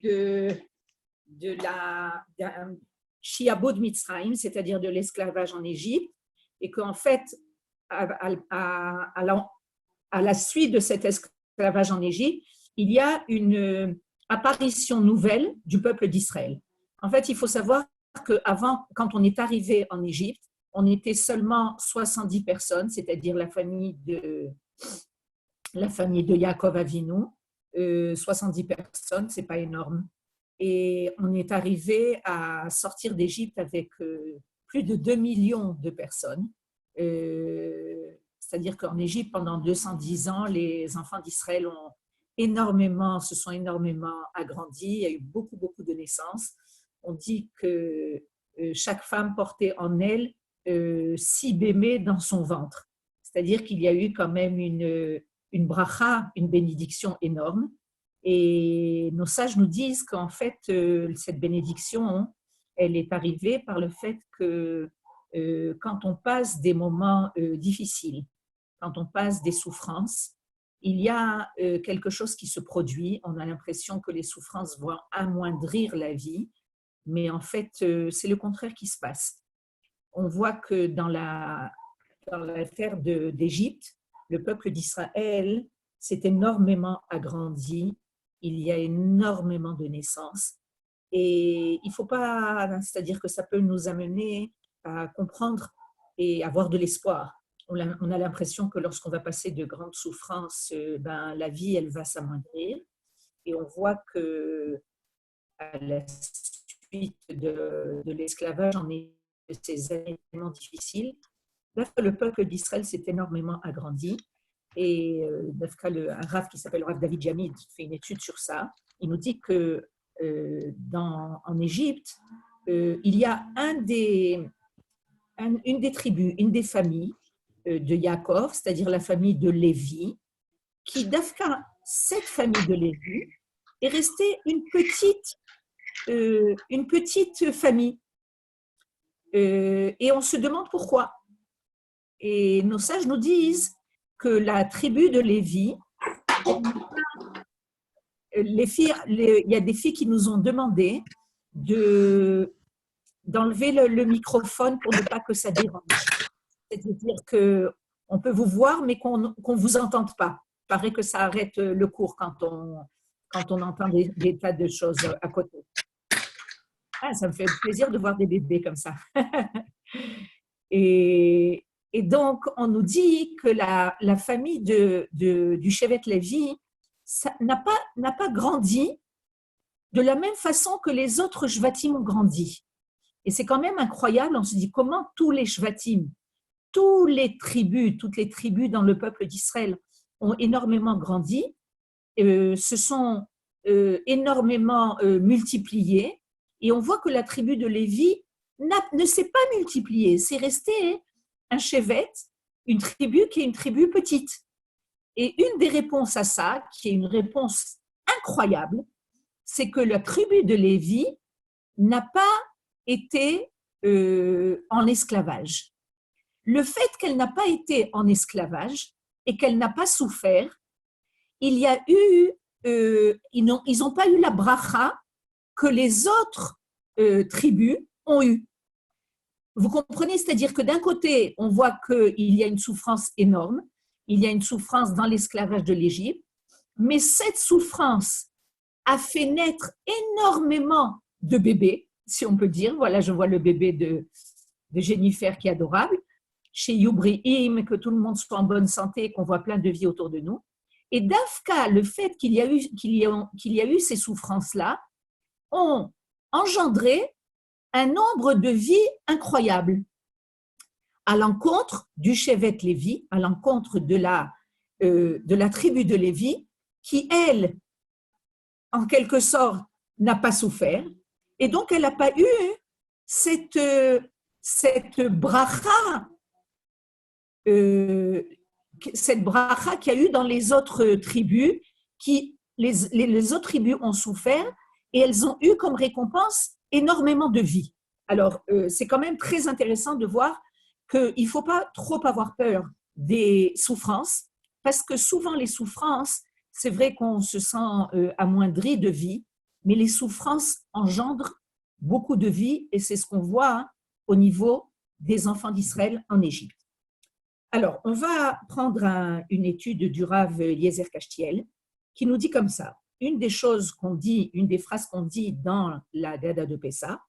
de la Shiabod Mitzrayim, c'est-à-dire de l'esclavage en Égypte, et qu'en fait, à la suite de cet esclavage en Égypte, il y a une apparition nouvelle du peuple d'Israël. En fait, il faut savoir qu'avant, quand on est arrivé en Égypte, on était seulement 70 personnes, c'est-à-dire la famille de Yaakov Avinu, 70 personnes, c'est pas énorme. Et on est arrivé à sortir d'Égypte avec plus de 2 millions de personnes. C'est-à-dire qu'en Égypte, pendant 210 ans, les enfants d'Israël se sont énormément agrandis. Il y a eu beaucoup, beaucoup de naissances. On dit que chaque femme portait en elle 6 bébés dans son ventre. C'est-à-dire qu'il y a eu quand même une bracha, une bénédiction énorme. Et nos sages nous disent qu'en fait, cette bénédiction, elle est arrivée par le fait que quand on passe des moments difficiles, quand on passe des souffrances, il y a quelque chose qui se produit. On a l'impression que les souffrances vont amoindrir la vie, mais en fait, c'est le contraire qui se passe. On voit que dans l'affaire d'Égypte, le peuple d'Israël s'est énormément agrandi. Il y a énormément de naissances. Et il ne faut pas, c'est-à-dire que ça peut nous amener à comprendre et avoir de l'espoir. On a l'impression que lorsqu'on va passer de grandes souffrances, la vie, elle va s'amoindrir. Et on voit que à la suite de l'esclavage, en est ces années tellement difficiles, le peuple d'Israël s'est énormément agrandi. Et un Rav qui s'appelle Rav David Jamid fait une étude sur ça. Il nous dit que en Égypte, il y a une des tribus, une des familles de Yaakov, c'est-à-dire la famille de Lévi, qui, d'Afka, cette famille de Lévi, est restée une petite famille. Et on se demande pourquoi. Et nos sages nous disent que la tribu de Lévi, il y a des filles qui nous ont demandé d'enlever le microphone pour ne pas que ça dérange. C'est-à-dire qu'on peut vous voir, mais qu'on ne vous entende pas. Il paraît que ça arrête le cours quand on entend des tas de choses à côté. Ah, ça me fait plaisir de voir des bébés comme ça. Et donc, on nous dit que la famille du Shevet Lévi n'a pas grandi de la même façon que les autres Shvatim ont grandi. Et c'est quand même incroyable, on se dit comment tous les Shvatim, toutes les tribus dans le peuple d'Israël ont énormément grandi, se sont énormément multipliés, et on voit que la tribu de Lévi ne s'est pas multipliée, c'est resté un Shevet, une tribu qui est une tribu petite. Et une des réponses à ça, qui est une réponse incroyable, c'est que la tribu de Lévi n'a pas été en esclavage. Le fait qu'elle n'a pas été en esclavage et qu'elle n'a pas souffert, ils n'ont pas eu la bracha que les autres tribus ont eu. Vous comprenez? C'est-à-dire que d'un côté, on voit qu'il y a une souffrance énorme, il y a une souffrance dans l'esclavage de l'Égypte, mais cette souffrance a fait naître énormément de bébés, si on peut dire. Voilà, je vois le bébé de Jennifer qui est adorable, chez Yubri'im, que tout le monde soit en bonne santé, qu'on voit plein de vie autour de nous. Et d'Afka, le fait qu'il y a eu ces souffrances-là, ont engendré un nombre de vies incroyables à l'encontre du Shevet Lévi, à l'encontre de la tribu de Lévi, qui, elle, en quelque sorte, n'a pas souffert, et donc elle n'a pas eu cette bracha qu'il y a eu dans les autres tribus, les autres tribus ont souffert, et elles ont eu comme récompense énormément de vie. Alors, c'est quand même très intéressant de voir qu'il ne faut pas trop avoir peur des souffrances, parce que souvent les souffrances, c'est vrai qu'on se sent amoindri de vie, mais les souffrances engendrent beaucoup de vie et c'est ce qu'on voit au niveau des enfants d'Israël en Égypte. Alors, on va prendre une étude du Rav Eliezer Kashtiel qui nous dit comme ça. Une des choses qu'on dit, une des phrases qu'on dit dans la Gada de Pessah,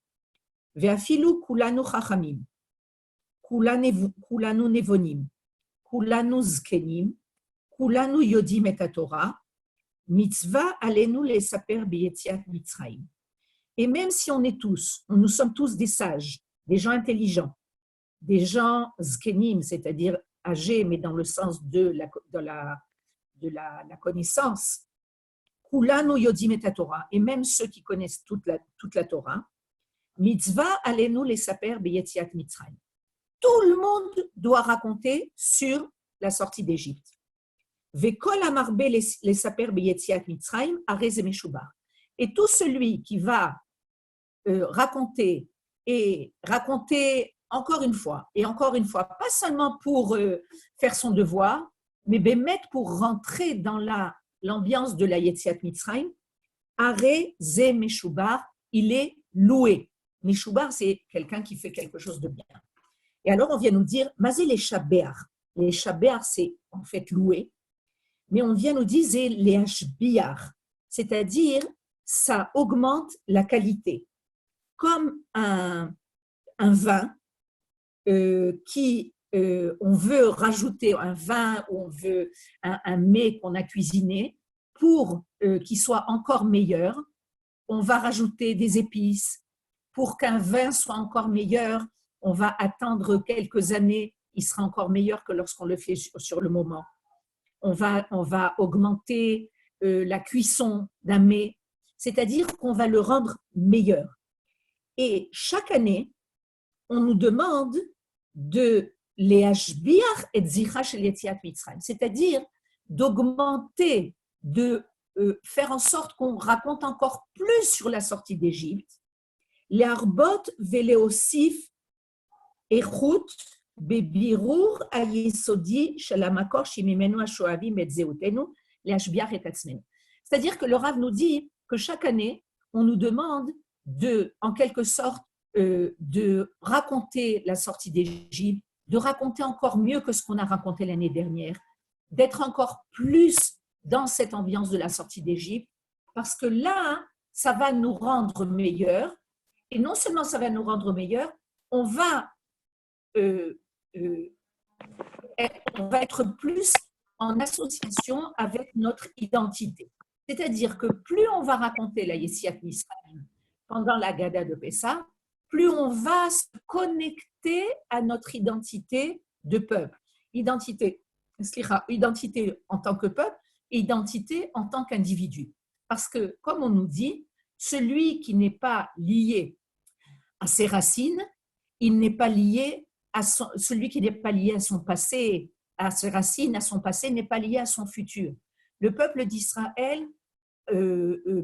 Ve'afilu kulanu chachamim, kulanu nevonim, kulanu zkenim, kulanu yodim et Torah, mitzvah alenu lesaper beyetziat Mitzrayim. Et même si on est tous, nous sommes tous des sages, des gens intelligents, des gens zkenim, c'est-à-dire âgés, mais dans le sens de la connaissance, kulanu yodim et Torah, et même ceux qui connaissent toute la Torah, mitzvah alenu lesaper beyetziat Mitzrayim. Tout le monde doit raconter sur la sortie d'Égypte. Vekol amarbe lesaper beyetziat Mitzrayim arez meshubar. Et tout celui qui va raconter encore une fois, pas seulement pour faire son devoir, mais bémet pour rentrer dans l'ambiance de la Yetziat Mitzrayim, arez meshubar, il est loué. Meshubar, c'est quelqu'un qui fait quelque chose de bien. Et alors, on vient nous dire, mazé les shabéar. Les shabéar, c'est en fait loué, mais on vient nous dire, c'est les hashbiar, c'est-à-dire, ça augmente la qualité. Comme un vin on veut rajouter un vin ou on veut un mets qu'on a cuisiné pour qu'il soit encore meilleur, on va rajouter des épices. Pour qu'un vin soit encore meilleur, on va attendre quelques années, il sera encore meilleur que lorsqu'on le fait sur le moment. On va augmenter la cuisson d'un mets, c'est-à-dire qu'on va le rendre meilleur. Et chaque année, on nous demande de le'ashbiach et zicha shel yetziat Mitzrayim, c'est-à-dire d'augmenter, de faire en sorte qu'on raconte encore plus sur la sortie d'Égypte, le'arbot ve'leosif echut bebirur hayesodi shel hamakor shemimenu hashoavim et zeutenu le'ashbiach et atzmenu. C'est-à-dire que le Rav nous dit que chaque année, on nous demande en quelque sorte, de raconter la sortie d'Égypte, de raconter encore mieux que ce qu'on a raconté l'année dernière, d'être encore plus dans cette ambiance de la sortie d'Égypte, parce que là, ça va nous rendre meilleurs, et non seulement ça va nous rendre meilleurs, on va être plus en association avec notre identité. C'est-à-dire que plus on va raconter la Yetziat Mitzrayim pendant la Gada de Pessah, plus on va se connecter à notre identité de peuple. Identité en tant que peuple et identité en tant qu'individu. Parce que, comme on nous dit, celui qui n'est pas lié à ses racines, il n'est pas lié celui qui n'est pas lié à son passé, à ses racines, à son passé, n'est pas lié à son futur. Le peuple d'Israël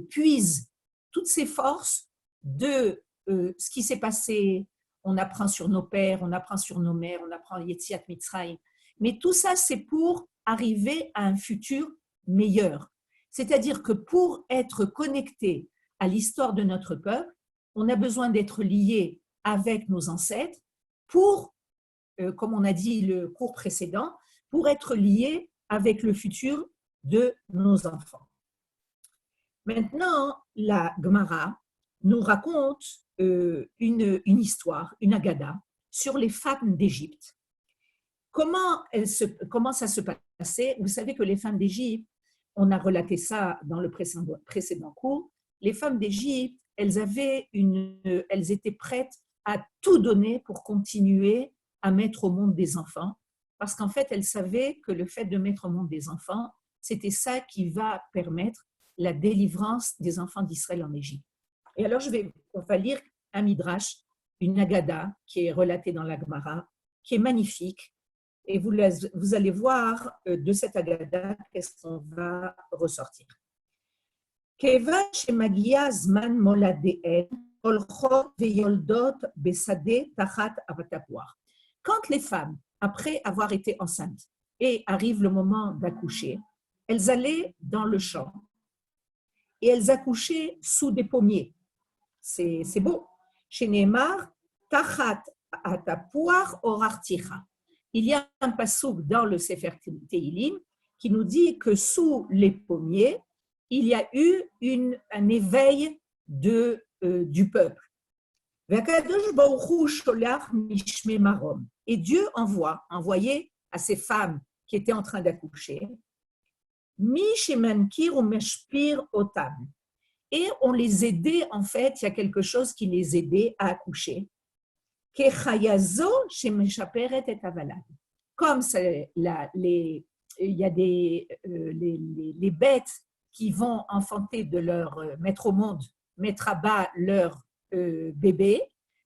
puise toutes ses forces de ce qui s'est passé. On apprend sur nos pères, on apprend sur nos mères, on apprend Yetziat Mitzrayim. Mais tout ça, c'est pour arriver à un futur meilleur. C'est-à-dire que pour être connecté à l'histoire de notre peuple, on a besoin d'être lié avec nos ancêtres pour, comme on a dit le cours précédent, pour être lié avec le futur de nos enfants. Maintenant, la Gemara nous raconte une histoire, une agada, sur les femmes d'Égypte. Comment ça se passait? Vous savez que les femmes d'Égypte, on a relaté ça dans le précédent cours, les femmes d'Égypte, elles étaient prêtes à tout donner pour continuer à mettre au monde des enfants, parce qu'en fait, elles savaient que le fait de mettre au monde des enfants, c'était ça qui va permettre la délivrance des enfants d'Israël en Égypte. Et alors, on va lire un midrash, une agada qui est relatée dans la Gemara, qui est magnifique. Et vous allez voir de cette agada qu'est-ce qu'on va ressortir. Kevan shemagia zman moladeen olchot veyoldot besade tachat avatapuar. Quand les femmes, après avoir été enceintes, et arrive le moment d'accoucher, elles allaient dans le champ et elles accouchaient sous des pommiers. C'est beau. Chez Neymar, Tachat atapuach orarticha. Il y a un passouk dans le Sefer Tehillim qui nous dit que sous les pommiers, il y a eu un éveil du peuple. Et Dieu envoyait à ces femmes qui étaient en train d'accoucher, et on les aidait, en fait, il y a quelque chose qui les aidait à accoucher. Comme il y a les bêtes qui vont enfanter de mettre au monde, mettre à bas leur bébé.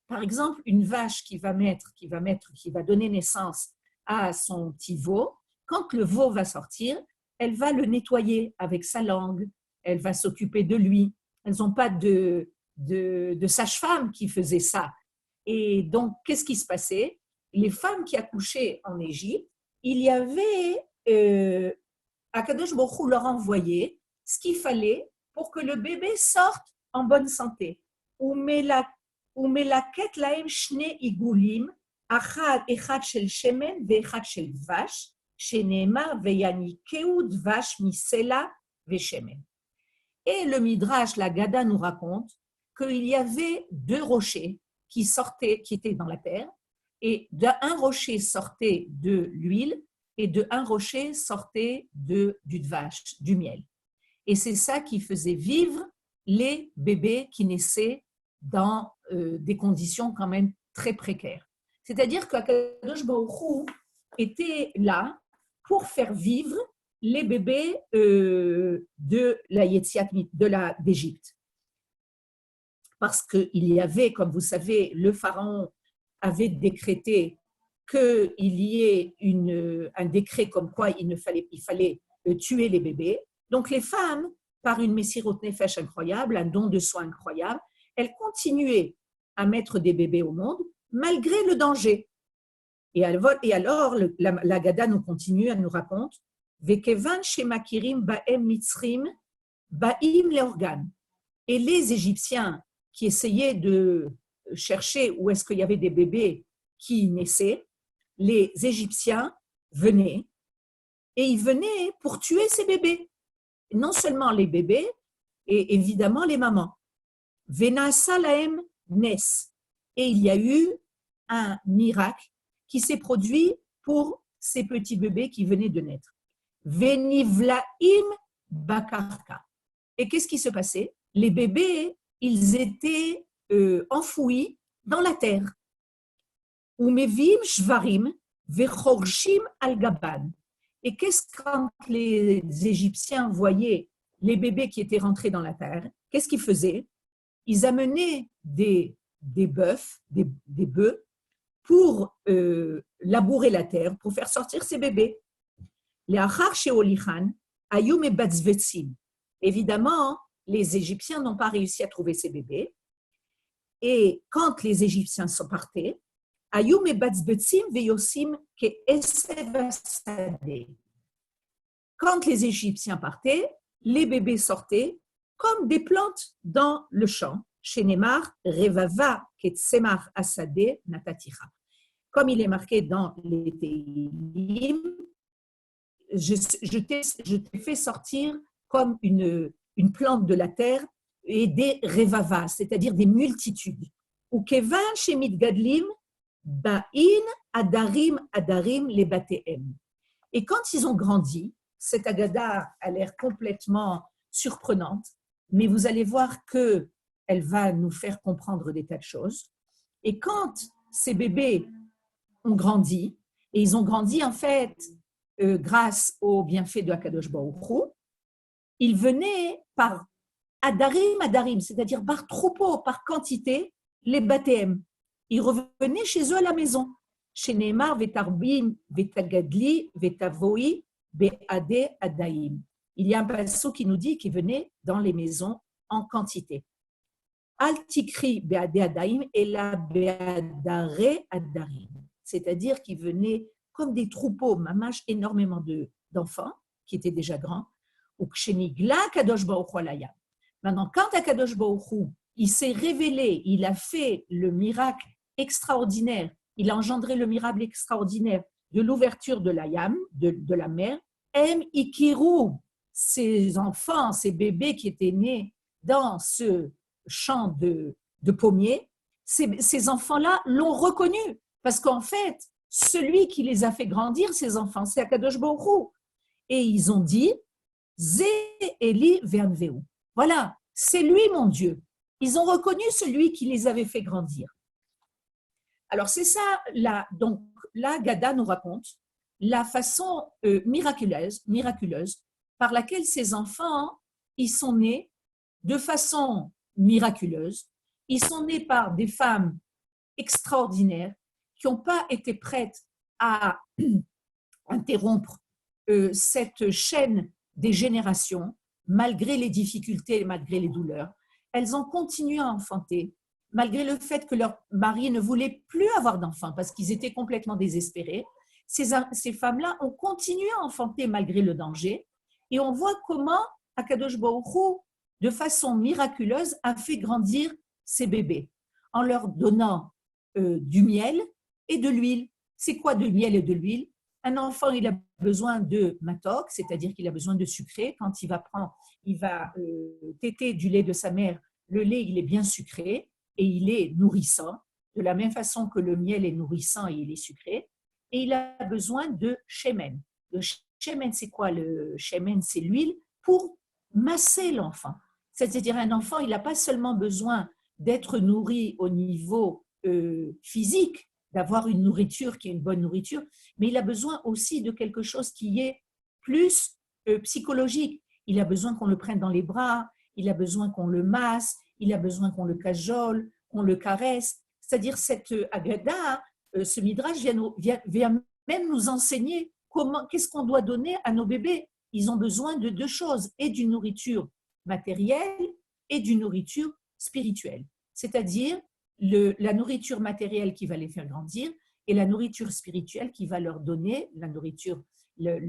Par exemple, une vache qui va donner naissance à son petit veau, quand le veau va sortir, elle va le nettoyer avec sa langue, elle va s'occuper de lui. Elles n'ont pas de sage-femme qui faisait ça. Et donc, qu'est-ce qui se passait? Les femmes qui accouchaient en Égypte, il y avait, Akadosh Baruch Hu leur envoyait ce qu'il fallait pour que le bébé sorte en bonne santé. ומלקט להם שני עיגולים, אחד של שמן ואחד של דבש, שנאמר ויניקהו דבש מסלע ושמן. Et le Midrash, la Gada nous raconte qu'il y avait deux rochers qui étaient dans la terre, et d'un rocher sortait de l'huile et d'un rocher sortait du dvash, du miel. Et c'est ça qui faisait vivre les bébés qui naissaient dans des conditions quand même très précaires. C'est-à-dire qu'Akadosh Baruch Hu était là pour faire vivre les bébés d'Égypte. Parce qu'il y avait, comme vous savez, le pharaon avait décrété qu'il y ait un décret comme quoi il fallait tuer les bébés. Donc les femmes, par une messirot nefesh incroyable, un don de soi incroyable, elles continuaient à mettre des bébés au monde malgré le danger. Et alors la Gada nous continue, elle nous raconte Vekevan shemakirim ba'em mitzrim ba'im leorgan. Et les Égyptiens qui essayaient de chercher où est-ce qu'il y avait des bébés qui naissaient, les Égyptiens venaient et ils venaient pour tuer ces bébés. Non seulement les bébés, et évidemment les mamans. Venasa laem nes. Et il y a eu un miracle qui s'est produit pour ces petits bébés qui venaient de naître. Venivlaim bakarka. Et qu'est-ce qui se passait? Les bébés, ils étaient enfouis dans la terre. Umevim shvarim vechorshim al gaban. Et qu'est-ce quand les Égyptiens voyaient les bébés qui étaient rentrés dans la terre? Qu'est-ce qu'ils faisaient? Ils amenaient des bœufs pour labourer la terre, pour faire sortir ces bébés. Les achar sheolichan ayum et batzvetzim. Évidemment, les Égyptiens n'ont pas réussi à trouver ces bébés. Et quand les Égyptiens sont partis, ayum et batzvetzim veyosim ke esev asadeh. Quand les Égyptiens partaient, les bébés sortaient comme des plantes dans le champ. Chez Neymar, Revava ketsemar asadeh nataticha. Comme il est marqué dans les Tehillim, je t'ai fait sortir comme une plante de la terre et des revavas, c'est-à-dire des multitudes. Ou kevan shemit gadlim ba'in adarim les batehem. Et quand ils ont grandi, cette Agada a l'air complètement surprenante, mais vous allez voir qu'elle va nous faire comprendre des tas de choses. Et quand ces bébés ont grandi, et ils ont grandi en fait grâce aux bienfaits de Akadosh Baruch Hu, ils venaient par adarim, c'est-à-dire par troupeau, par quantité, les batéem. Ils revenaient chez eux à la maison. Chez Neymar, vetarbim, vetagadli, vetavoi, be'ade adaim. Il y a un passage qui nous dit qu'ils venaient dans les maisons en quantité. Al tikri be'ade adaim et la be'adare adarim. C'est-à-dire qu'ils venaient comme des troupeaux, mamash, énormément d'enfants qui étaient déjà grands. Ou kshenigla kadosh baruch hu alayam. Maintenant, quand Akadosh Baruch Hu, il s'est révélé, il a fait le miracle extraordinaire, il a engendré le miracle extraordinaire de l'ouverture de la yam, de la mer, Em Ikiru, ces enfants, ces bébés qui étaient nés dans ce champ de pommiers, ces enfants-là l'ont reconnu, parce qu'en fait, celui qui les a fait grandir, ces enfants, c'est Akadosh Baruch Hu. Et ils ont dit, Zé Eli Vernveu. Voilà, c'est lui mon Dieu. Ils ont reconnu celui qui les avait fait grandir. Alors c'est ça, donc là, Gada nous raconte la façon miraculeuse par laquelle ces enfants, ils sont nés de façon miraculeuse. Ils sont nés par des femmes extraordinaires qui n'ont pas été prêtes à interrompre cette chaîne des générations, malgré les difficultés et malgré les douleurs. Elles ont continué à enfanter, malgré le fait que leur mari ne voulait plus avoir d'enfants parce qu'ils étaient complètement désespérés. Ces femmes-là ont continué à enfanter malgré le danger. Et on voit comment Akadosh Baruch Hu, de façon miraculeuse, a fait grandir ces bébés en leur donnant du miel et de l'huile. C'est quoi de miel et de l'huile? Un enfant, il a besoin de matok, c'est-à-dire qu'il a besoin de sucré. Quand il va téter du lait de sa mère, le lait, il est bien sucré et il est nourrissant, de la même façon que le miel est nourrissant et il est sucré. Et il a besoin de shemen. Le shemen, c'est quoi? Le shemen, c'est l'huile pour masser l'enfant. C'est-à-dire un enfant, il n'a pas seulement besoin d'être nourri au niveau physique, d'avoir une nourriture qui est une bonne nourriture, mais il a besoin aussi de quelque chose qui est plus psychologique. Il a besoin qu'on le prenne dans les bras, il a besoin qu'on le masse, il a besoin qu'on le cajole, qu'on le caresse. C'est-à-dire cette Agada, ce midrash vient même nous enseigner qu'est-ce qu'on doit donner à nos bébés. Ils ont besoin de deux choses, et d'une nourriture matérielle et d'une nourriture spirituelle. C'est-à-dire la nourriture matérielle qui va les faire grandir et la nourriture spirituelle qui va leur donner la nourriture, les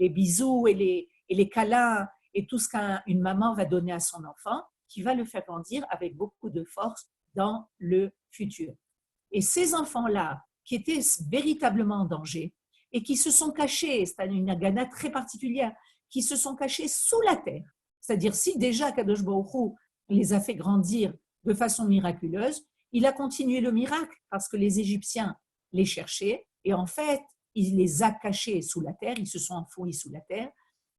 bisous et les câlins et tout ce qu'une maman va donner à son enfant qui va le faire grandir avec beaucoup de force dans le futur. Et ces enfants-là, qui étaient véritablement en danger et qui se sont cachés, c'est une agana très particulière, qui se sont cachés sous la terre. C'est-à-dire, si déjà Kadosh Baruch Hu les a fait grandir de façon miraculeuse, il a continué le miracle parce que les Égyptiens les cherchaient et en fait, il les a cachés sous la terre, ils se sont enfouis sous la terre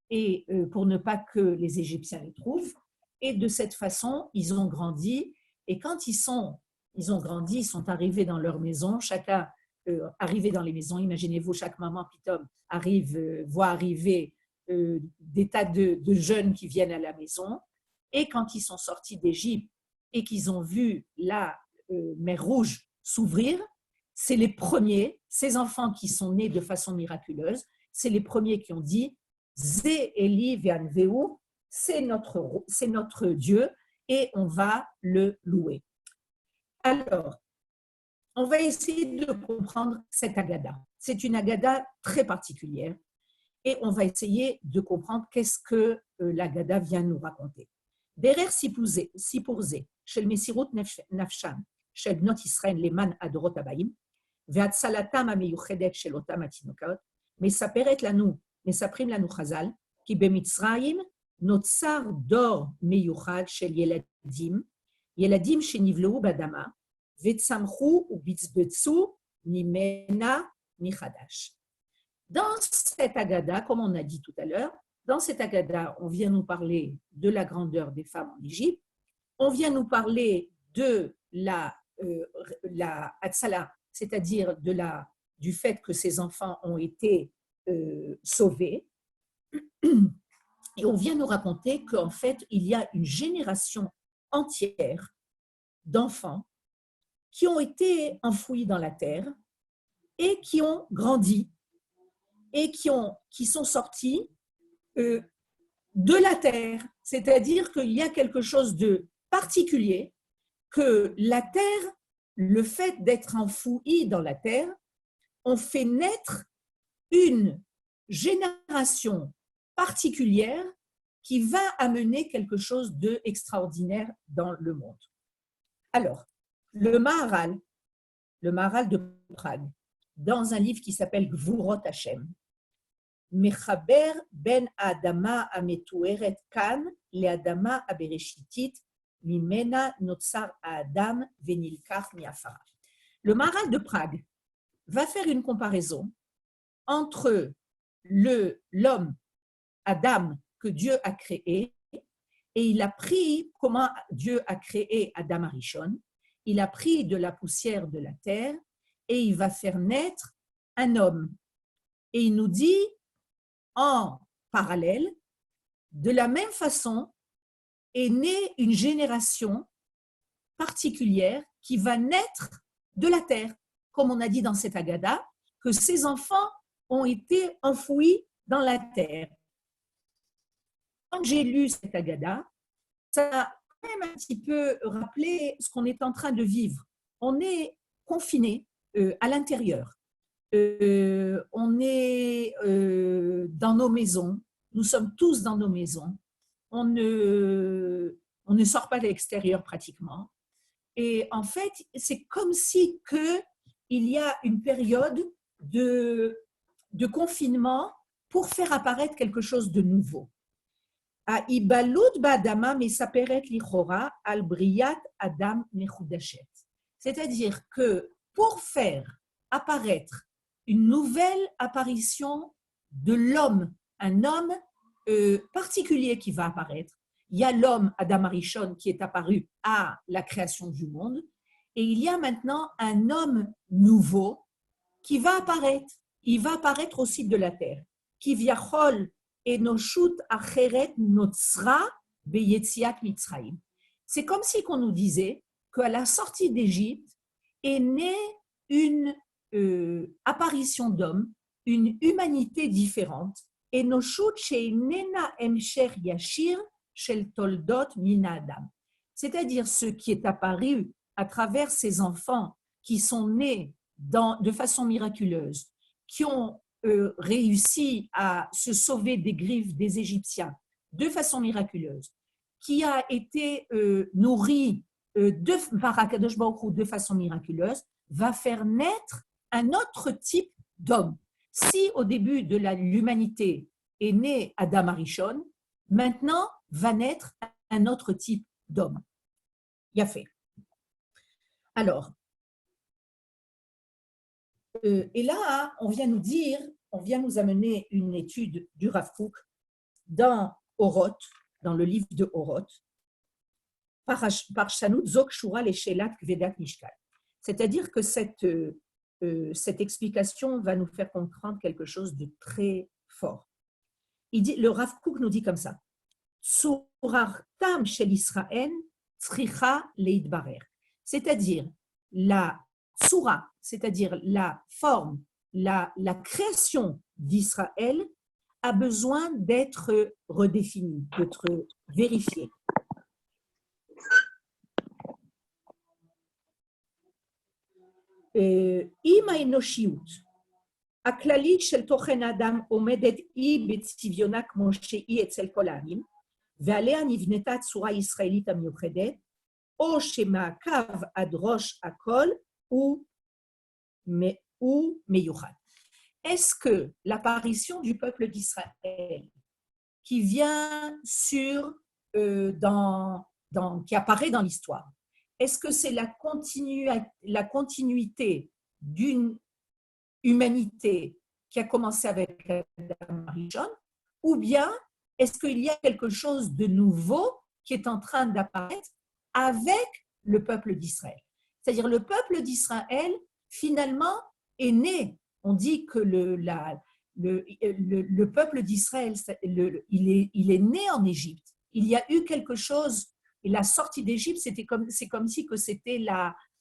et pour ne pas que les Égyptiens les trouvent. Et de cette façon, ils ont grandi et quand ils ont grandi, ils sont arrivés dans leur maison, chacun arrivé dans les maisons, imaginez-vous, chaque maman pitom voit arriver des tas de jeunes qui viennent à la maison et quand ils sont sortis d'Égypte et qu'ils ont vu la mer Rouge s'ouvrir, c'est les premiers, ces enfants qui sont nés de façon miraculeuse, c'est les premiers qui ont dit Zé Eli Ve'anveu, c'est notre Dieu et on va le louer. Alors, on va essayer de comprendre cette Agada. C'est une Agada très particulière et on va essayer de comprendre qu'est-ce que l'Agada vient nous raconter. Derrière Sipurze, chez le Messirut Nafshan, chez Bnot Israël, les man adorot abayim, והצלתם המיוחדת של אותם התינוקות, מספרת לנו חז"ל, כי במצרים נוצר דור מיוחד של ילדים שנבלעו באדמה, וצמחו ובצבצו ממנה מחדש. Dans cette Agada, comme on a dit tout à l'heure, dans cette Agada, on vient nous parler de la grandeur des femmes en Égypte, on vient nous parler de la Hatzala, c'est-à-dire du fait que ces enfants ont été sauvés. Et on vient nous raconter qu'en fait, il y a une génération entière d'enfants qui ont été enfouis dans la terre et qui ont grandi et qui sont sortis de la terre. C'est-à-dire qu'il y a quelque chose de particulier que la terre, le fait d'être enfoui dans la terre, on fait naître une génération particulière qui va amener quelque chose d'extraordinaire dans le monde. Alors, le Maharal de Prague, dans un livre qui s'appelle Gvurot Hashem, Mechaber ben Adama ametueret kan le Adama abereshitit mimena notsar Adam venilkach miafara. Le Maharal de Prague va faire une comparaison entre l'homme Adam que Dieu a créé, et il a pris comment Dieu a créé Adam Arishon, il a pris de la poussière de la terre et il va faire naître un homme. Et il nous dit en parallèle, de la même façon est née une génération particulière qui va naître de la terre, comme on a dit dans cette Agada, que ces enfants ont été enfouis dans la terre. Quand j'ai lu cette Agada, ça m'a quand même un petit peu rappelé ce qu'on est en train de vivre. On est confiné à l'intérieur. On est dans nos maisons. Nous sommes tous dans nos maisons. On ne sort pas de l'extérieur pratiquement. Et en fait, c'est comme si il y a une période de confinement pour faire apparaître quelque chose de nouveau. C'est-à-dire que pour faire apparaître une nouvelle apparition de l'homme, un homme particulier qui va apparaître. Il y a l'homme Adam Arishon qui est apparu à la création du monde, et il y a maintenant un homme nouveau qui va apparaître. Il va apparaître au site de la terre. Kivyachol enoshut acheret notzra beyetziat mitzrayim. C'est comme si qu'on nous disait qu'à la sortie d'Égypte est née une apparition d'homme, une humanité différente. Enoshut sheinena emsher yashir shel toldot mina adam. C'est-à-dire ce qui est apparu à travers ces enfants qui sont nés de façon miraculeuse, qui ont réussi à se sauver des griffes des Égyptiens de façon miraculeuse, qui a été nourri par Akadosh Baruch Hu de façon miraculeuse, va faire naître un autre type d'homme. Si au début de l'humanité est né Adam Arishon, maintenant va naître un autre type d'homme. Yafé. Alors, et là, on vient nous amener une étude du Rav Kook dans Oroth, dans le livre de Oroth, Parshanut Zok Shura Leshelat Kvedat Mishkal. C'est-à-dire que cette explication va nous faire comprendre quelque chose de très fort. Le Rav Kook nous dit comme ça: Tsurartam shel Israël tzricha leitbarer. C'est-à-dire la tsura, c'est-à-dire la forme, la création d'Israël a besoin d'être redéfinie, d'être vérifiée. אם האנושיות הכללית של תוכן האדם עומדת היא בצביונה כמו שהיא אצל כל העמים, ועליה נבנתה צורה ישראלית המיוחדת, או שמעקב עד ראש הכל הוא מיוחד. Est-ce que l'apparition du peuple d'Israël qui vient qui apparaît dans l'histoire, est-ce que c'est la continuité d'une humanité qui a commencé avec Adam Arishon, ou bien est-ce qu'il y a quelque chose de nouveau qui est en train d'apparaître avec le peuple d'Israël? C'est-à-dire le peuple d'Israël, finalement, est né. On dit que le peuple d'Israël, il est né en Égypte. Il y a eu quelque chose. Et la sortie d'Égypte, c'est comme si que c'était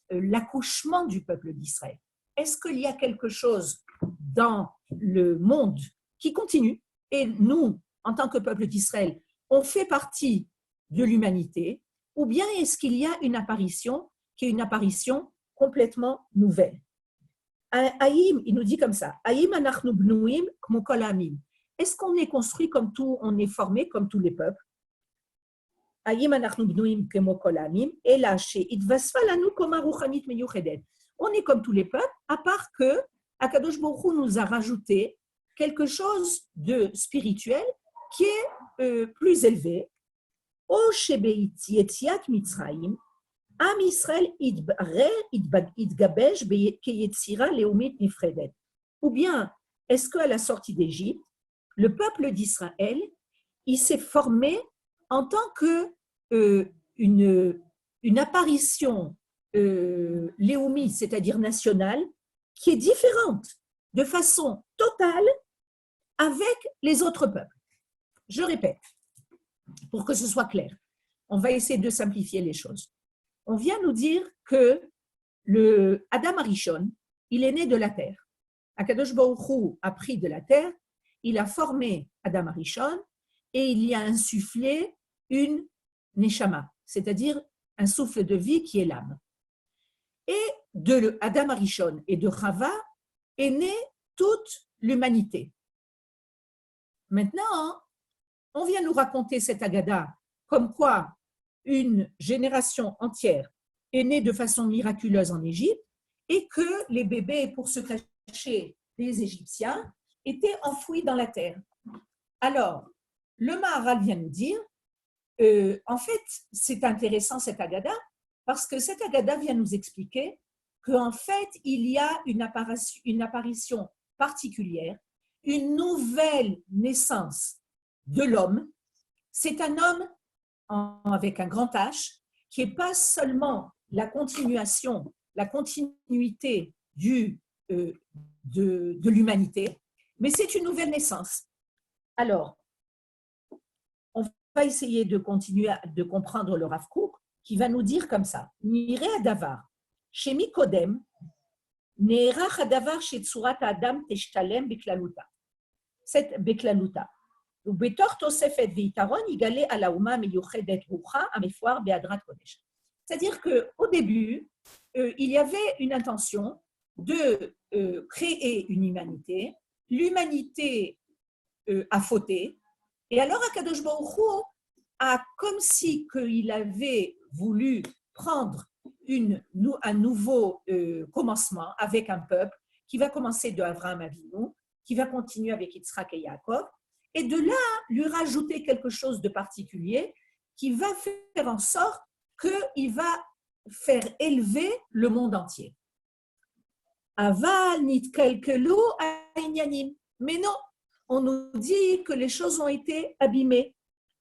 l'accouchement du peuple d'Israël. Est-ce qu'il y a quelque chose dans le monde qui continue? Et nous, en tant que peuple d'Israël, on fait partie de l'humanité, ou bien est-ce qu'il y a une apparition qui est une apparition complètement nouvelle? Aïm, il nous dit comme ça: Aïm anachnu bnouim kmo kol hamim. est-ce qu'on est construit comme tout, on est formé comme tous les peuples? On est comme tous les peuples, à part que Akadosh Baruch Hu nous a rajouté quelque chose de spirituel qui est plus élevé. O shebeit yetziat Mitzrayim, Am Israël itgabesh keyetzira leumit nifredet. Ou bien, est-ce qu'à la sortie d'Égypte, le peuple d'Israël, il s'est formé en tant que une apparition léoumite, c'est-à-dire nationale, qui est différente de façon totale avec les autres peuples. Je répète, pour que ce soit clair, on va essayer de simplifier les choses. On vient nous dire que le Adam Arishon, il est né de la terre. Akadosh Baruch Hu a pris de la terre, il a formé Adam Arishon et il y a insufflé une neshama, c'est-à-dire un souffle de vie qui est l'âme. Et de Adam Arishon et de Chava est née toute l'humanité. Maintenant, on vient nous raconter cette Agada comme quoi une génération entière est née de façon miraculeuse en Égypte et que les bébés, pour se cacher des Égyptiens, étaient enfouis dans la terre. Alors, le Maharal vient nous dire, en fait, c'est intéressant cette Agada, parce que cette Agada vient nous expliquer qu'en fait, il y a une apparition particulière, une nouvelle naissance de l'homme. C'est un homme avec un grand H, qui n'est pas seulement la continuité de l'humanité, mais c'est une nouvelle naissance. Alors, on va essayer de continuer de comprendre le Rav Kook, qui va nous dire comme ça. Nire adavar, shemi kodem, neerach adavar shetsurat adam teshtalem beklaluta. Cette beklaluta. C'est-à-dire qu'au début, il y avait une intention de créer une humanité. L'humanité a fauté. Et alors, Akadosh Baruch Hu a comme si qu'il avait voulu prendre un nouveau commencement avec un peuple qui va commencer de Avraham Avinu, qui va continuer avec Yitzhak et Yaakov, et de là, lui rajouter quelque chose de particulier qui va faire en sorte qu'il va faire élever le monde entier. Aval nitkalkelu ainyanim. Mais non, on nous dit que les choses ont été abîmées.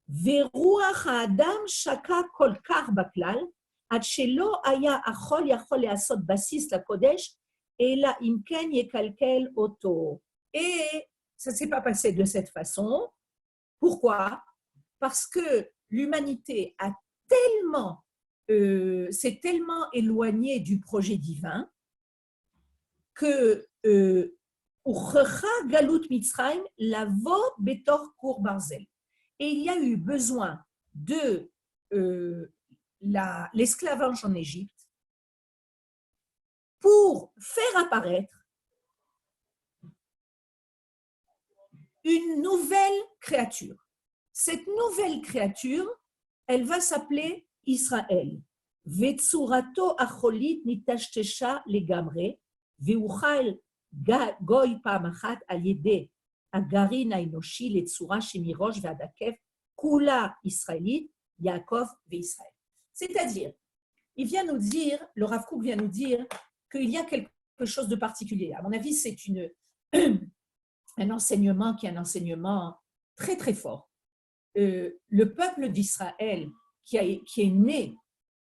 Veruach ha'adam shaka kol kar baklal, ad shelo aya achol yachol le'asot basis lakodesh, ela imken yekalkel oto. Et ça ne s'est pas passé de cette façon. Pourquoi? Parce que l'humanité s'est tellement éloignée du projet divin que Galut Mitzrayim lavo betor kur barzel. Et il y a eu besoin de l'esclavage en Égypte pour faire apparaître une nouvelle créature. Cette nouvelle créature, elle va s'appeler Israël. Vetsurato acholit nitashtesha legamre, veuchal goy pamachat al yede agarin ainoshi letsura shemirosh ve'adakev kula israélite Yaakov ve'Israël. C'est-à-dire, il vient nous dire, le Rav Kook vient nous dire qu'il y a quelque chose de particulier. À mon avis, c'est un enseignement qui est un enseignement très très fort. Le peuple d'Israël qui est né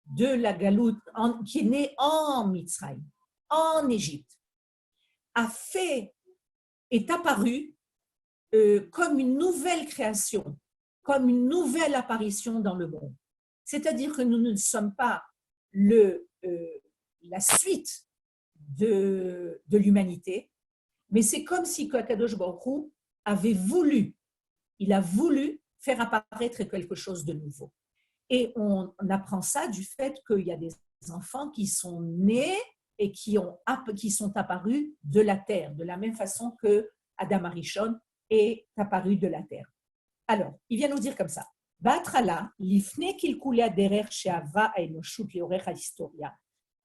de la Galoute, qui est né en Mitzrayim, en Égypte, est apparu comme une nouvelle création, comme une nouvelle apparition dans le monde. C'est-à-dire que nous ne sommes pas la suite de l'humanité, mais c'est comme si Kadosh Baruch Hu avait voulu, il a voulu faire apparaître quelque chose de nouveau. Et on apprend ça du fait qu'il y a des enfants qui sont nés et qui sont apparus de la terre, de la même façon que Adam Arishon est apparu de la terre. Alors, il vient nous dire comme ça. בהתחלה, לפני קלקולי הדרך שעברה האנושות לאורך ההיסטוריה,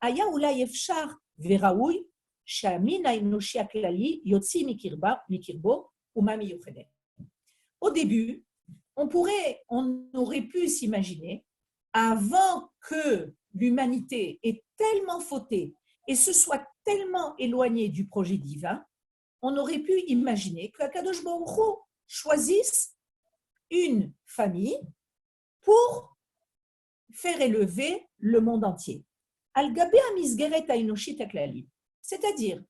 היה אולי אפשר וראוי שהמין האנושי הכללי יוציא מקרבו אומה מיוחדת. Au début, on aurait pu s'imaginer, avant que l'humanité ait tellement fauté et se soit tellement éloignée du projet divin, on aurait pu imaginer que Akadosh Baruch Hu choisisse une famille pour faire élever le monde entier. Al-Gabé Amisgeret Ainoshit Aklali. C'est-à-dire,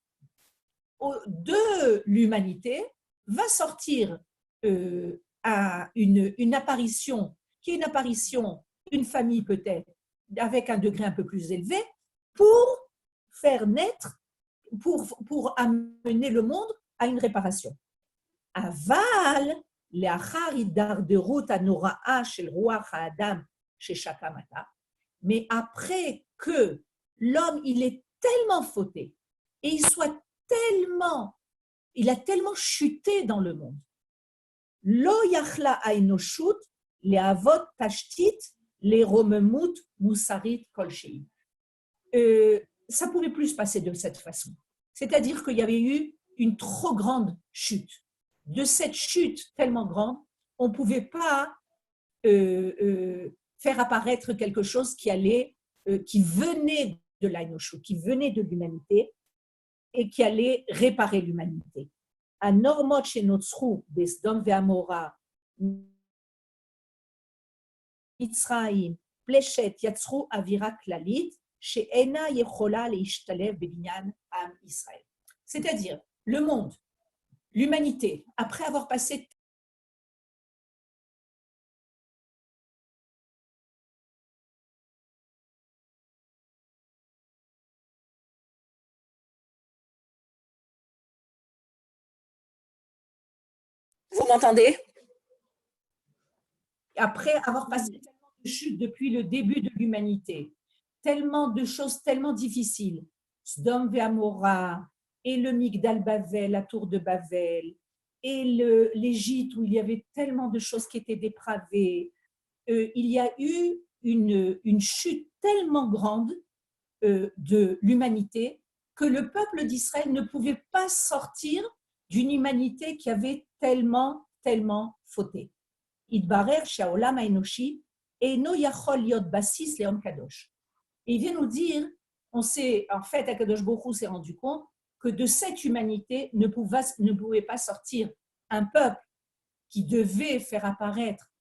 de l'humanité va sortir une apparition, qui est une apparition, une famille peut-être, avec un degré un peu plus élevé, pour faire naître, pour amener le monde à une réparation. Aval, לאחר הידרדרות הנוראה של רוח האדם ששקע, mais après que l'homme il est tellement fauté et il a tellement chuté dans le monde, lo yachla האנושות להוות תשתית לרוממות מוסרית כלשהי. Ça ne pouvait plus se passer de cette façon. C'est-à-dire qu'il y avait eu une trop grande chute. De cette chute tellement grande, on ne pouvait pas faire apparaître quelque chose qui venait de l'Ainoshut, qui venait de l'humanité et qui allait réparer l'humanité. הנורמות שנוצרו בסדום ועמורה, מצרים, פלשת, יצרו אווירה כללית שאינה יכולה להשתלב בבניין עם ישראל. C'est-à-dire, le monde, l'humanité, après avoir passé Vous m'entendez? Après avoir passé tellement de chutes depuis le début de l'humanité, tellement de choses tellement difficiles, Sdom Ve'amora, et le Migdal Bavel, la tour de Bavel, et l'Égypte où il y avait tellement de choses qui étaient dépravées, il y a eu une chute tellement grande de l'humanité que le peuple d'Israël ne pouvait pas sortir d'une humanité qui avait tellement fauté. Idbarer Shaolam Aenoshi Eno Yachol Liot Basis Leom Kadosh. Et il vient nous dire, en fait, Akadosh Baruch Hu s'est rendu compte que de cette humanité ne pouvait pas sortir un peuple qui devait faire apparaître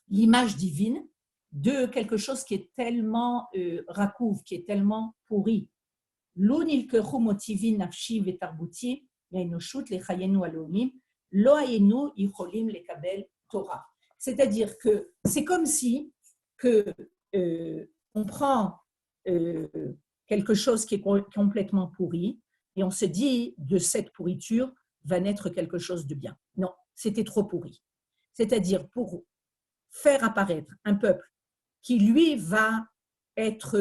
l'image divine de quelque chose qui est tellement rakouv, qui est tellement pourri. C'est-à-dire que c'est comme si on prend quelque chose qui est complètement pourri et on se dit de cette pourriture va naître quelque chose de bien. Non, c'était trop pourri. C'est-à-dire pour faire apparaître un peuple qui lui va être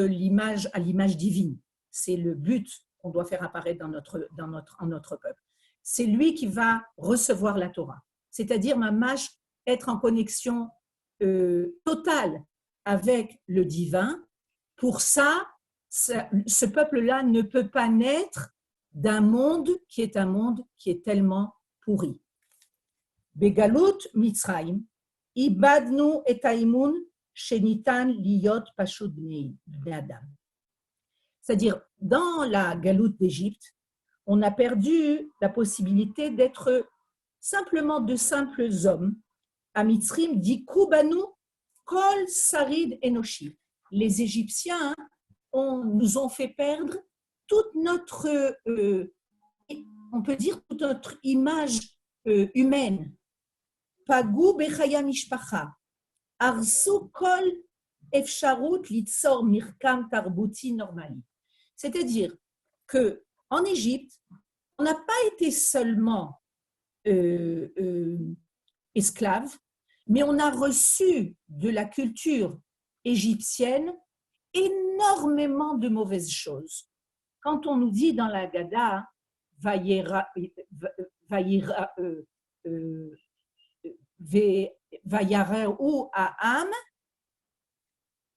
à l'image divine. C'est le but qu'on doit faire apparaître en notre peuple. C'est lui qui va recevoir la Torah. C'est-à-dire, mamash, être en connexion totale avec le divin. Pour ça, ce peuple-là ne peut pas naître d'un monde qui est tellement pourri. Begalut Mitzrayim, ibadnu et haimun shenitan liyot pashut bnei adam. C'est-à-dire, dans la galoute d'Égypte, on a perdu la possibilité d'être simplement de simples hommes. À Mitzrim dit Kubanu kol sarid enoshi. Les Égyptiens nous ont fait perdre toute notre, on peut dire, toute notre image humaine. Pagu bechaya mishpacha. Arsu kol efsharut litzor mirkam tarbuti normali. C'est-à-dire qu'en Égypte, on n'a pas été seulement esclaves, mais on a reçu de la culture égyptienne énormément de mauvaises choses. Quand on nous dit dans la Haggadah, Vayareu Ha'am,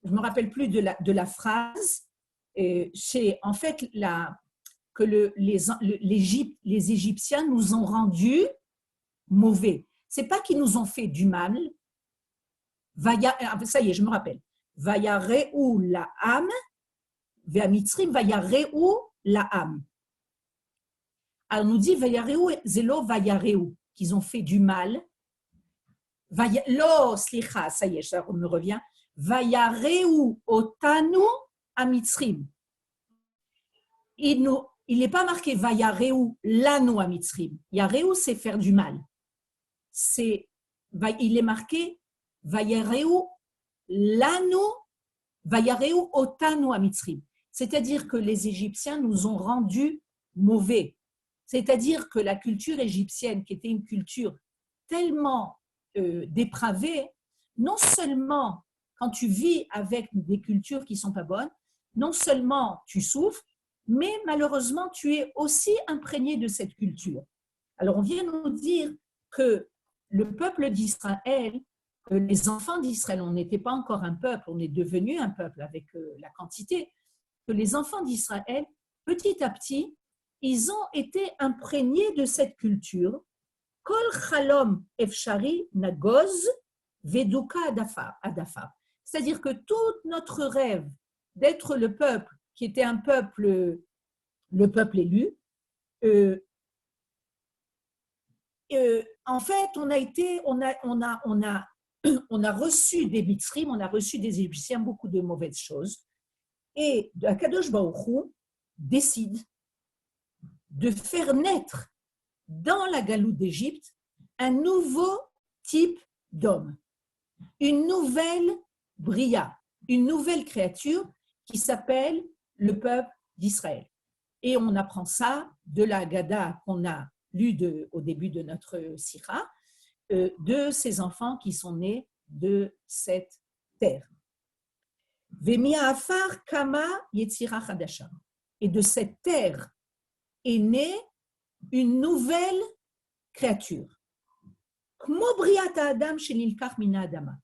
je ne me rappelle plus de la phrase, c'est en fait que les Égyptiens nous ont rendus mauvais. Ce n'est pas qu'ils nous ont fait du mal. Ça y est, je me rappelle. Vayareu La'am, Ve'amitzrim Vayareu La'am. Alors, on nous dit Vayareu, Zelo Vayareu, qu'ils ont fait du mal. Lo, slicha, ça y est, ça me revient. Vayareu Otanu Amitzrim. Il n'est pas marqué Vayareu Lanu Amitzrim. Yareu, c'est faire du mal. Il est marqué Vayareu Lanu, Vayareu Otanu Amitzrim. C'est-à-dire que les Égyptiens nous ont rendus mauvais. C'est-à-dire que la culture égyptienne, qui était une culture tellement dépravée, non seulement quand tu vis avec des cultures qui ne sont pas bonnes, non seulement tu souffres, mais malheureusement tu es aussi imprégné de cette culture. Alors on vient nous dire que le peuple d'Israël, les enfants d'Israël, on n'était pas encore un peuple, on est devenu un peuple avec la quantité, que les enfants d'Israël, petit à petit, ils ont été imprégnés de cette culture. Kol chalom efshari nagoz veduka adafar. C'est-à-dire que tout notre rêve d'être le peuple qui était un peuple, le peuple élu, en fait, on a reçu des Mitzrim, on a reçu des Égyptiens beaucoup de mauvaises choses. Et Akadosh Baruch Hu décide de faire naître dans la galoute d'Égypte un nouveau type d'homme, une nouvelle bria, une nouvelle créature qui s'appelle le peuple d'Israël. Et on apprend ça de la Haggadah qu'on a lue au début de notre Sira, de ces enfants qui sont nés de cette terre. Vemi'afar kama yetzira chadasha. Et de cette terre est née une nouvelle créature. Kmo briata Adam shenilkach mina Adama.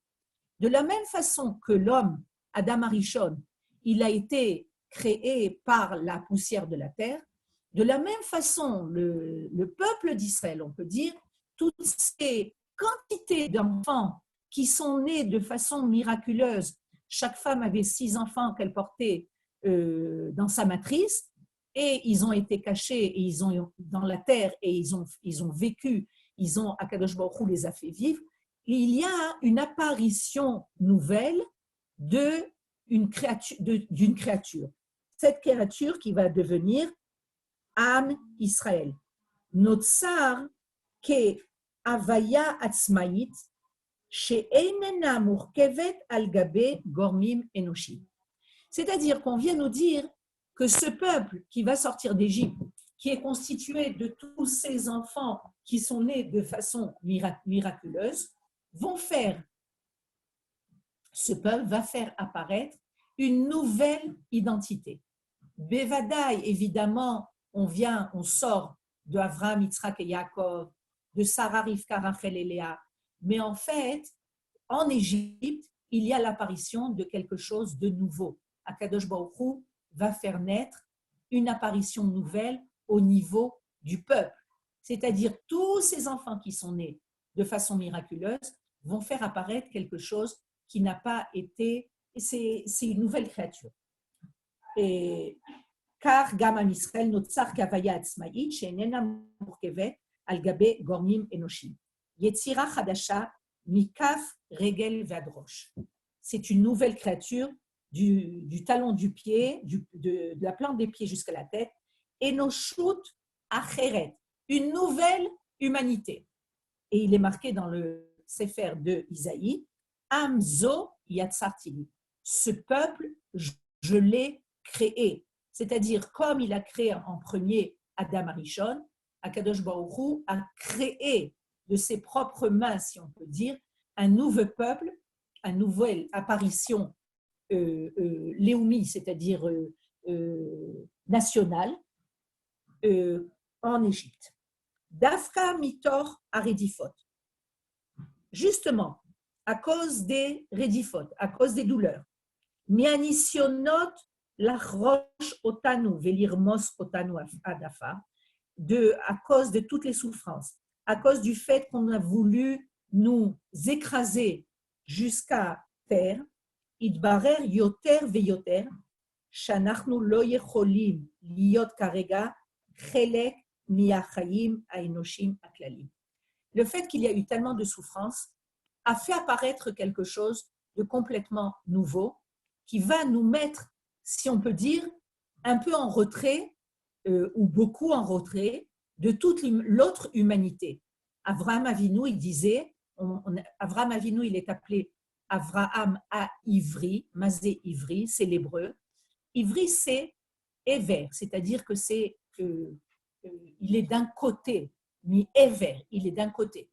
De la même façon que l'homme, Adam Arishon, il a été créé par la poussière de la terre, de la même façon, le peuple d'Israël, on peut dire, toutes ces quantités d'enfants qui sont nés de façon miraculeuse, chaque femme avait 6 enfants qu'elle portait dans sa matrice, et ils ont été cachés et ils ont dans la terre et ils ont vécu, Akadosh Baruch Hu les a fait vivre. Il y a une apparition nouvelle d'une créature. Cette créature qui va devenir Am Israël. Notsar ke Avaya Atzmaït she'einena murkevet al gabe gormim enoshim. C'est-à-dire qu'on vient nous dire que ce peuple qui va sortir d'Égypte, qui est constitué de tous ces enfants qui sont nés de façon miraculeuse, ce peuple va faire apparaître une nouvelle identité. Bevadaï, évidemment, on sort de Avraham, Yitzhak et Yaakov, de Sarah, Rivka, Rachel et Léa, mais en fait, en Égypte, il y a l'apparition de quelque chose de nouveau. Akadosh Baruch Hu va faire naître une apparition nouvelle au niveau du peuple. C'est-à-dire tous ces enfants qui sont nés de façon miraculeuse vont faire apparaître quelque chose qui n'a pas été, c'est une nouvelle créature. Et car Gam Israël notzar kavaya atzmaït she'enena murkevet al gabe gormim enoshim. Yetzira chadasha mikaf regel vadrosh. C'est une nouvelle créature du talon du pied, de la plante des pieds jusqu'à la tête, enoshut acheret, une nouvelle humanité. Et il est marqué dans le Sefer de Isaïe, Amzo yatsartili. Ce peuple, je l'ai créé. C'est-à-dire, comme il a créé en premier Adam Arishon, Akadosh Baruch Hu a créé de ses propres mains, si on peut dire, un nouveau peuple, une nouvelle apparition léoumi, c'est-à-dire nationale, en Égypte. Dafka mitor aredifot. Justement, à cause des redifot, à cause des douleurs. Mianisionot lachrosh otanu velirmos otanu adafa. À cause de toutes les souffrances, à cause du fait qu'on a voulu nous écraser jusqu'à terre, idbarer yoter veyoter, shanachnu lo yecholim liot karega chelek miachayim aenoshim aklalim. Le fait qu'il y a eu tellement de souffrances a fait apparaître quelque chose de complètement nouveau qui va nous mettre, si on peut dire, un peu en retrait ou beaucoup en retrait de toute l'autre humanité. Avraham Avinu, il disait, Avraham Avinu, il est appelé Avraham à-Ivri, Mazé Ivri, c'est l'hébreu. Ivri, c'est Ever, c'est-à-dire que c'est, il est d'un côté, ni Ever, il est d'un côté.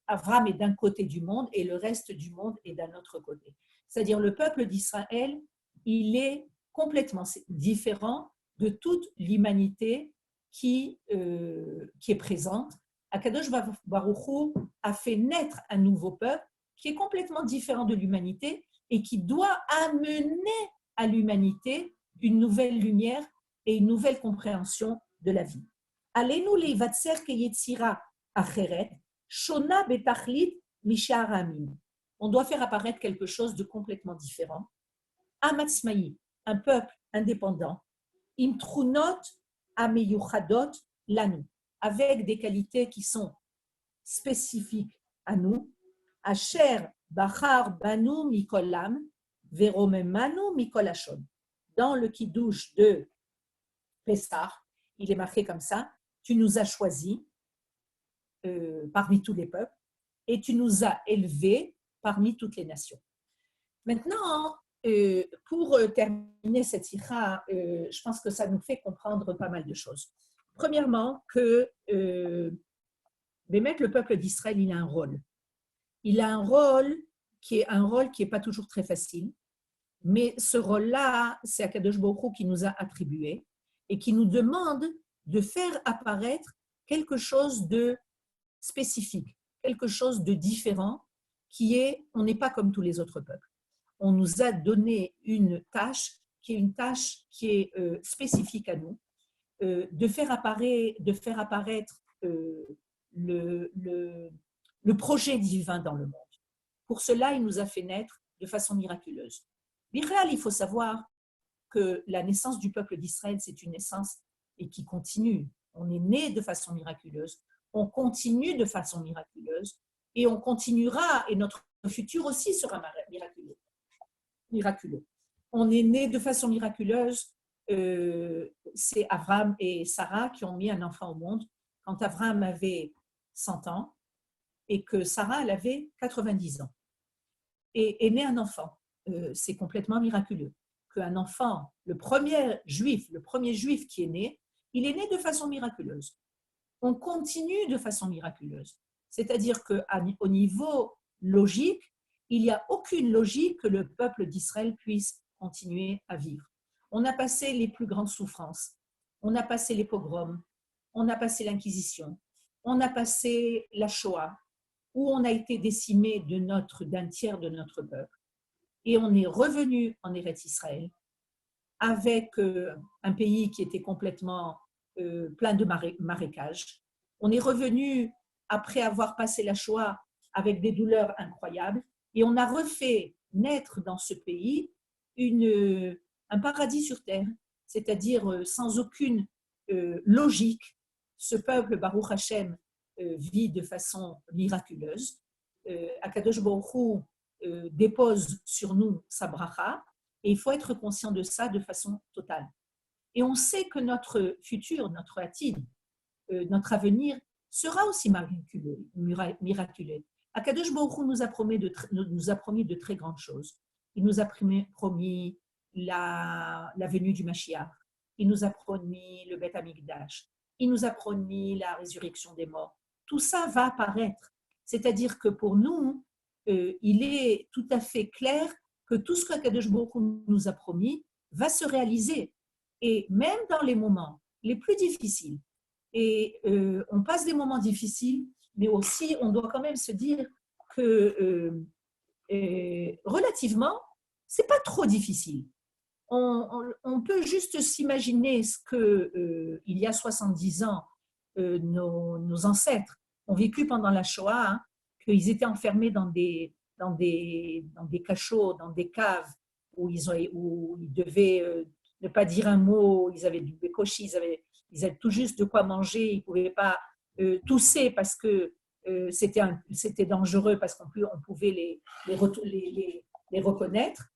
Avraham est d'un côté du monde et le reste du monde est d'un autre côté. C'est-à-dire le peuple d'Israël, il est complètement différent de toute l'humanité qui est présente. Akadosh Baruch Hu a fait naître un nouveau peuple qui est complètement différent de l'humanité et qui doit amener à l'humanité une nouvelle lumière et une nouvelle compréhension de la vie. Alenu leivatser keyetzira acheret, shona betachlit mishar hamim. On doit faire apparaître quelque chose de complètement différent. Amatzmaï, un peuple indépendant, imtrunot ameyuchadot lanu, avec des qualités qui sont spécifiques à nous, asher bachar banu mikolam veromemanu mikolashon. Dans le kiddush de Pessah, il est marqué comme ça, tu nous as choisis parmi tous les peuples et tu nous as élevés parmi toutes les nations. Maintenant, pour terminer cette sikha, je pense que ça nous fait comprendre pas mal de choses. Premièrement, que le peuple d'Israël, il a un rôle. Il a un rôle qui est pas toujours très facile, mais ce rôle-là, c'est Akadosh Baruch Hu qui nous a attribué et qui nous demande de faire apparaître quelque chose de spécifique, quelque chose de différent, qui est, on n'est pas comme tous les autres peuples. On nous a donné une tâche qui est spécifique à nous, de faire apparaître le projet divin dans le monde. Pour cela, il nous a fait naître de façon miraculeuse. L'Israël, il faut savoir que la naissance du peuple d'Israël, c'est une naissance et qui continue. On est né de façon miraculeuse, on continue de façon miraculeuse et on continuera, et notre futur aussi sera miraculeux. On est né de façon miraculeuse, c'est Abraham et Sarah qui ont mis un enfant au monde quand Abraham avait 100 ans et que Sarah, elle avait 90 ans. Et est né un enfant. C'est complètement miraculeux. Qu'un enfant, le premier juif qui est né, il est né de façon miraculeuse. On continue de façon miraculeuse. C'est-à-dire qu'au niveau logique, il n'y a aucune logique que le peuple d'Israël puisse continuer à vivre. On a passé les plus grandes souffrances, on a passé les pogroms, on a passé l'Inquisition, on a passé la Shoah, où on a été décimé d'un tiers de notre peuple. Et on est revenu en Eretz Israël avec un pays qui était complètement plein de marécages. On est revenu après avoir passé la Shoah avec des douleurs incroyables et on a refait naître dans ce pays un paradis sur terre, c'est-à-dire sans aucune logique. Ce peuple, Baruch Hashem, vit de façon miraculeuse. Akadosh Baruch Hu dépose sur nous sa bracha et il faut être conscient de ça de façon totale. Et on sait que notre futur, notre atid, notre avenir sera aussi miraculeux. Akadosh Baruch Hu nous a promis de très grandes choses. Il nous a promis la venue du Mashiach. Il nous a promis le Beth Amikdash. Il nous a promis la résurrection des morts. Tout ça va apparaître. C'est-à-dire que pour nous, il est tout à fait clair que tout ce qu'Akadosh Baruch Hu nous a promis va se réaliser. Et même dans les moments les plus difficiles, Et on passe des moments difficiles, mais aussi on doit quand même se dire que relativement, c'est pas trop difficile. On peut juste s'imaginer ce que il y a 70 ans, nos ancêtres ont vécu pendant la Shoah, hein, qu'ils étaient enfermés dans des cachots, dans des caves où où ils devaient ne pas dire un mot, ils avaient du bécochi, ils avaient tout juste de quoi manger, ils ne pouvaient pas tousser parce que c'était dangereux, parce qu'on pouvait les reconnaître.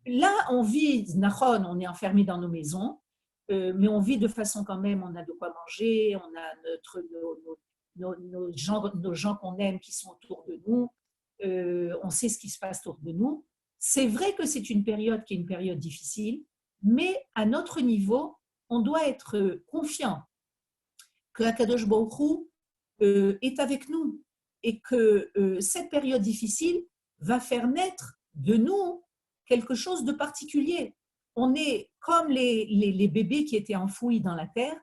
Là, on vit, Nahon, on est enfermé dans nos maisons, mais on vit de façon quand même, on a de quoi manger, on a nos gens qu'on aime qui sont autour de nous, on sait ce qui se passe autour de nous. C'est vrai que c'est une période qui est une période difficile, mais à notre niveau, on doit être confiant que Akadosh Baruch Hu est avec nous et que cette période difficile va faire naître de nous quelque chose de particulier. On est comme les bébés qui étaient enfouis dans la terre.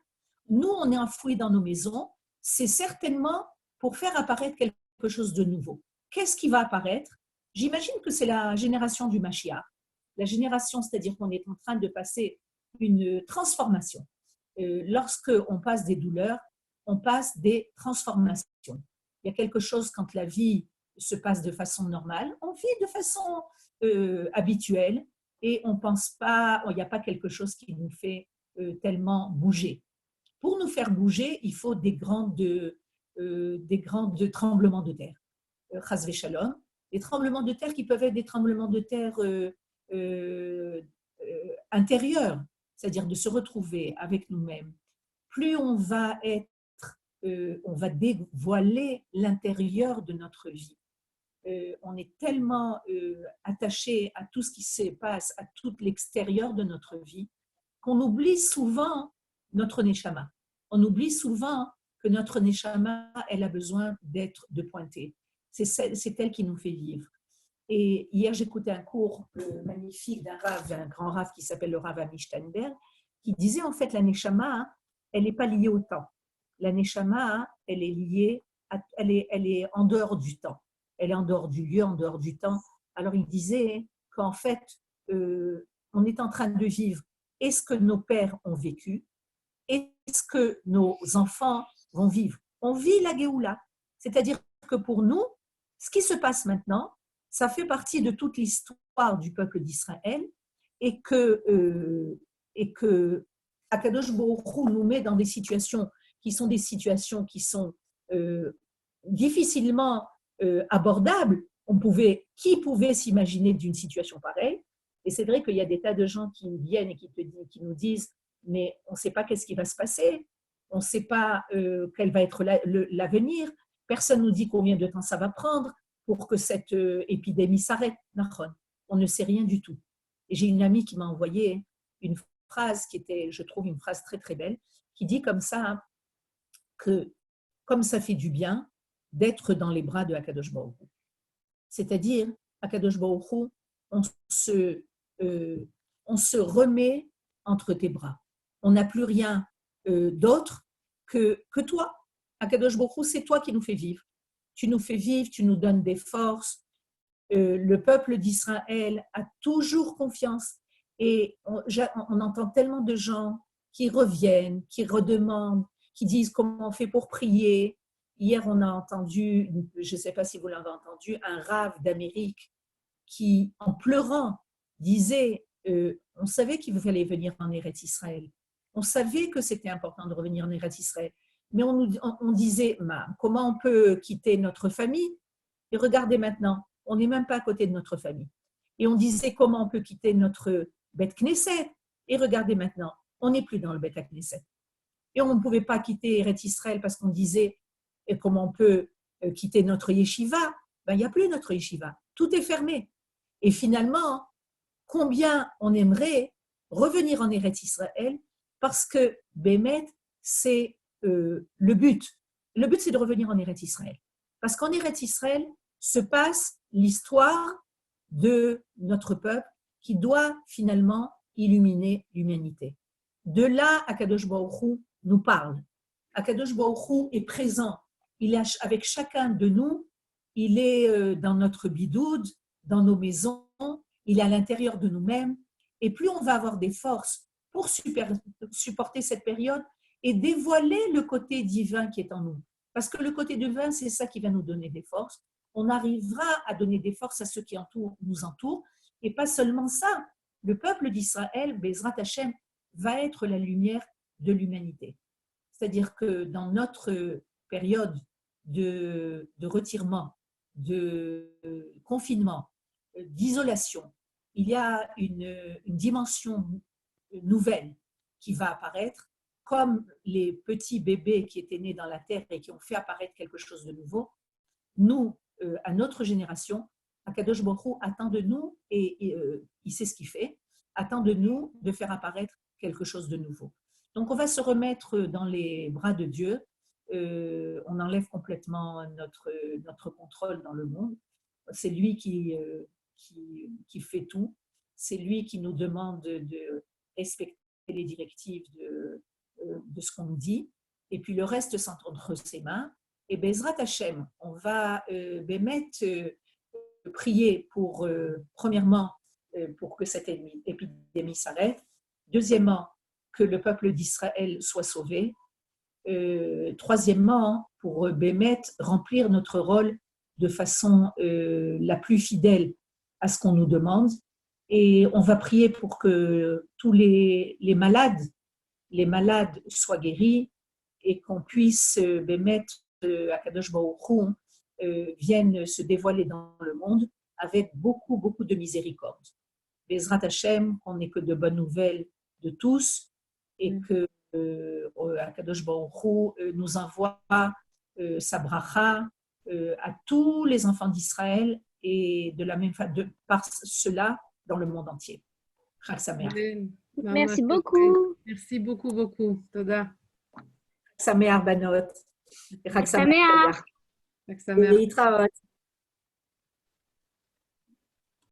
Nous, on est enfouis dans nos maisons. C'est certainement pour faire apparaître quelque chose de nouveau. Qu'est-ce qui va apparaître? J'imagine que c'est la génération du Mashiach. La génération, c'est-à-dire qu'on est en train de passer une transformation. Lorsqu'on passe des douleurs, on passe des transformations. Il y a quelque chose quand la vie se passe de façon normale, on vit de façon habituelle et on pense pas, il n'y a pas quelque chose qui nous fait tellement bouger. Pour nous faire bouger, il faut des grands tremblements de terre. Chas v'shalom, des tremblements de terre qui peuvent être des tremblements de terre intérieurs, c'est-à-dire de se retrouver avec nous-mêmes. Plus on va on va dévoiler l'intérieur de notre vie. On est tellement attaché à tout ce qui se passe, à tout l'extérieur de notre vie, qu'on oublie souvent notre neshama. On oublie souvent que notre neshama, elle a besoin de pointer. C'est elle qui nous fait vivre. Et hier, j'écoutais un cours magnifique d'un grand rave qui s'appelle le Rav Ami Steinberg, qui disait en fait la neshama, elle n'est pas liée au temps. La neshama, elle est liée, elle est en dehors du temps. Elle est en dehors du lieu, en dehors du temps. Alors il disait qu'en fait, on est en train de vivre. Est-ce que nos pères ont vécu? Est-ce que nos enfants vont vivre? On vit la Géoula. C'est-à-dire que pour nous, ce qui se passe maintenant, ça fait partie de toute l'histoire du peuple d'Israël et que Akadosh Baruch Hu nous met dans des situations qui sont difficilement abordables. Qui pouvait s'imaginer d'une situation pareille? Et c'est vrai qu'il y a des tas de gens qui viennent et qui nous disent mais on ne sait pas qu'est-ce qui va se passer, on ne sait pas quel va être l'avenir, personne ne nous dit combien de temps ça va prendre pour que cette épidémie s'arrête. On ne sait rien du tout. Et j'ai une amie qui m'a envoyé une phrase qui était, je trouve, une phrase très très belle, qui dit comme ça, que comme ça fait du bien d'être dans les bras de Akadosh Baruch Hu. C'est-à-dire, Akadosh Baruch Hu, on se remet entre tes bras. On n'a plus rien d'autre que toi. Akadosh Baruch Hu, c'est toi qui nous fais vivre. Tu nous fais vivre, tu nous donnes des forces. Le peuple d'Israël a toujours confiance. Et on entend tellement de gens qui reviennent, qui redemandent, qui disent comment on fait pour prier. Hier, on a entendu, je ne sais pas si vous l'avez entendu, un rave d'Amérique qui, en pleurant, disait on savait qu'il fallait venir en Eretz Israël. On savait que c'était important de revenir en Eretz Israël. Mais on disait comment on peut quitter notre famille? Et regardez maintenant, on n'est même pas à côté de notre famille. Et on disait comment on peut quitter notre Beth Knesset? Et regardez maintenant, on n'est plus dans le Beth Knesset. Et on ne pouvait pas quitter Eretz Israël parce qu'on disait et comment on peut quitter notre yeshiva? Il n'y a plus notre yeshiva. Tout est fermé. Et finalement, combien on aimerait revenir en Eretz Israël parce que Bémet, c'est le but. Le but, c'est de revenir en Eretz Israël. Parce qu'en Eretz Israël se passe l'histoire de notre peuple qui doit finalement illuminer l'humanité. De là, Akadosh Baruch Hu nous parle. Akadosh Baruch Hu est présent. Il est avec chacun de nous. Il est dans notre bidoud, dans nos maisons. Il est à l'intérieur de nous-mêmes. Et plus on va avoir des forces pour supporter cette période et dévoiler le côté divin qui est en nous. Parce que le côté divin, c'est ça qui va nous donner des forces. On arrivera à donner des forces à ceux qui nous entourent. Et pas seulement ça. Le peuple d'Israël, Bezrat Hashem, va être la lumière de l'humanité. C'est-à-dire que dans notre période de retirement, de confinement, d'isolation, il y a une dimension nouvelle qui va apparaître, comme les petits bébés qui étaient nés dans la terre et qui ont fait apparaître quelque chose de nouveau. Nous, à notre génération, Akadosh Baruch Hu attend de nous, et il sait ce qu'il fait, attend de nous de faire apparaître quelque chose de nouveau. Donc, on va se remettre dans les bras de Dieu. On enlève complètement notre contrôle dans le monde. C'est lui qui fait tout. C'est lui qui nous demande de respecter les directives de ce qu'on nous dit. Et puis, le reste s'entend entre ses mains. Et Bezrat Hashem, on va prier pour, premièrement, pour que cette épidémie s'arrête. Deuxièmement, que le peuple d'Israël soit sauvé. Troisièmement, pour remplir notre rôle de façon la plus fidèle à ce qu'on nous demande. Et on va prier pour que tous les malades soient guéris et qu'on puisse Akadosh Baruch Hu vienne se dévoiler dans le monde avec beaucoup, beaucoup de miséricorde. Bezrat Hashem, qu'on n'ait que de bonnes nouvelles de tous et que Akadosh Baruch Hu nous envoie sa bracha à tous les enfants d'Israël et de la même façon, par cela, dans le monde entier. Chag Sameach. Merci beaucoup. Merci beaucoup, beaucoup. Toda. Chag Sameach, Banot. Chag Sameach. Chag Sameach.